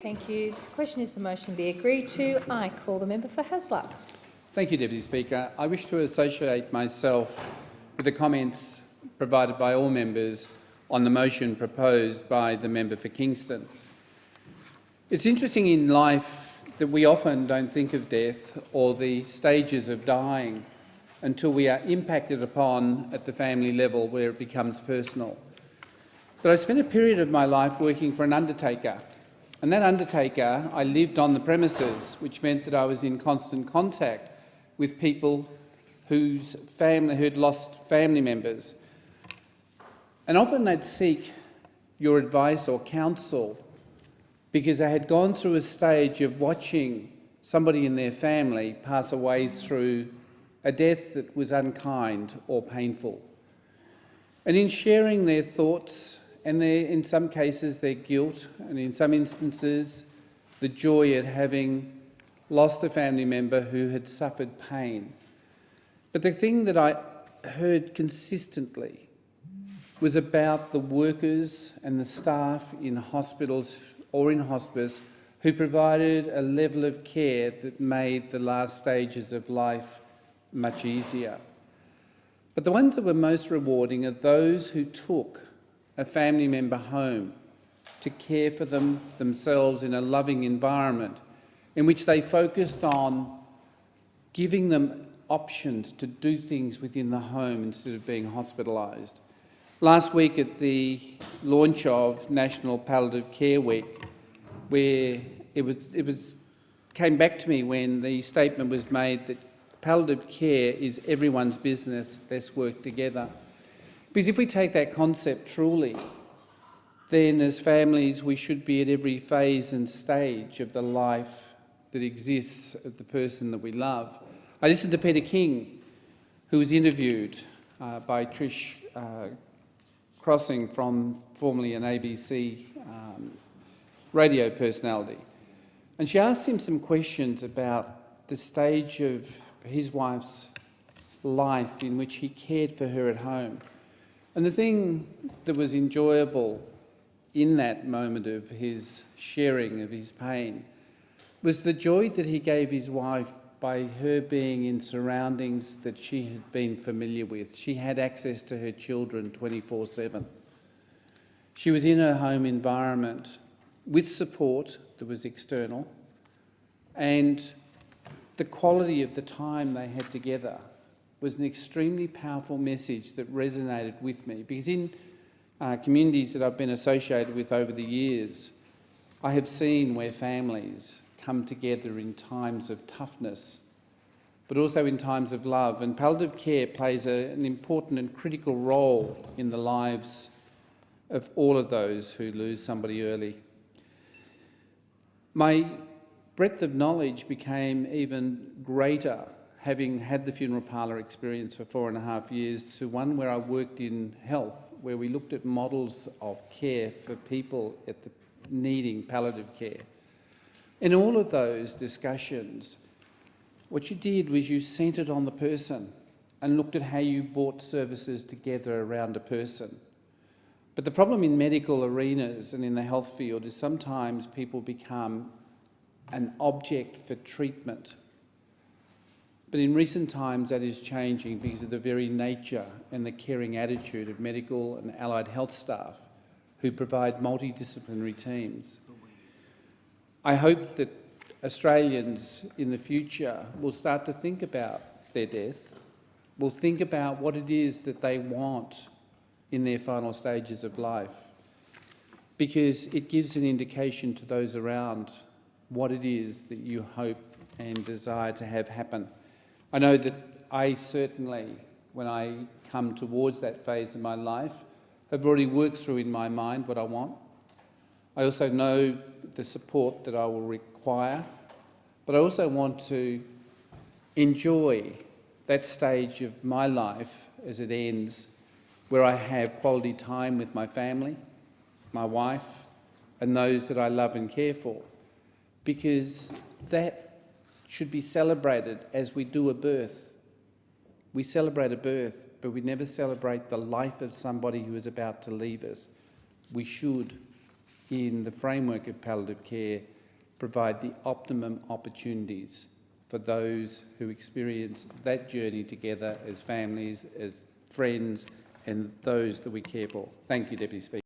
Thank you. The question is the motion be agreed to. I call the member for Hasluck. Thank you, Deputy Speaker. I wish to associate myself with the comments provided by all members on the motion proposed by the member for Kingston. It's interesting in life that we often don't think of death or the stages of dying until we are impacted upon at the family level where it becomes personal. But I spent a period of my life working for an undertaker. And that undertaker, I lived on the premises, which meant that I was in constant contact with people who'd lost family members. And often they'd seek your advice or counsel because they had gone through a stage of watching somebody in their family pass away through a death that was unkind or painful. And in sharing their thoughts and in some cases their guilt, and in some instances the joy at having lost a family member who had suffered pain. But the thing that I heard consistently was about the workers and the staff in hospitals or in hospice who provided a level of care that made the last stages of life much easier. But the ones that were most rewarding are those who took a family member home to care for themselves in a loving environment in which they focused on giving them options to do things within the home instead of being hospitalised. Last week at the launch of National Palliative Care Week, where it came back to me when the statement was made that palliative care is everyone's business, let's work together. Because if we take that concept truly, then as families we should be at every phase and stage of the life that exists of the person that we love. I listened to Peter King, who was interviewed by Trish Crossing, formerly an ABC radio personality. And she asked him some questions about the stage of his wife's life in which he cared for her at home. And the thing that was enjoyable in that moment of his sharing of his pain was the joy that he gave his wife by her being in surroundings that she had been familiar with. She had access to her children 24/7. She was in her home environment with support that was external, and the quality of the time they had together was an extremely powerful message that resonated with me, because in communities that I've been associated with over the years, I have seen where families come together in times of toughness, but also in times of love. And palliative care plays an important and critical role in the lives of all of those who lose somebody early. My breadth of knowledge became even greater having had the funeral parlour experience for 4.5 years, to one where I worked in health, where we looked at models of care for people needing palliative care. In all of those discussions, what you did was you centred on the person and looked at how you brought services together around a person. But the problem in medical arenas and in the health field is sometimes people become an object for treatment. But in recent times that is changing because of the very nature and the caring attitude of medical and allied health staff who provide multidisciplinary teams. I hope that Australians in the future will start to think about their death, will think about what it is that they want in their final stages of life, because it gives an indication to those around what it is that you hope and desire to have happen. I know that I certainly, when I come towards that phase of my life, have already worked through in my mind what I want. I also know the support that I will require, but I also want to enjoy that stage of my life as it ends, where I have quality time with my family, my wife, and those that I love and care for, because that should be celebrated as we do a birth. We celebrate a birth, but we never celebrate the life of somebody who is about to leave us. We should in the framework of palliative care, provide the optimum opportunities for those who experience that journey together as families, as friends, and those that we care for. Thank you, Deputy Speaker.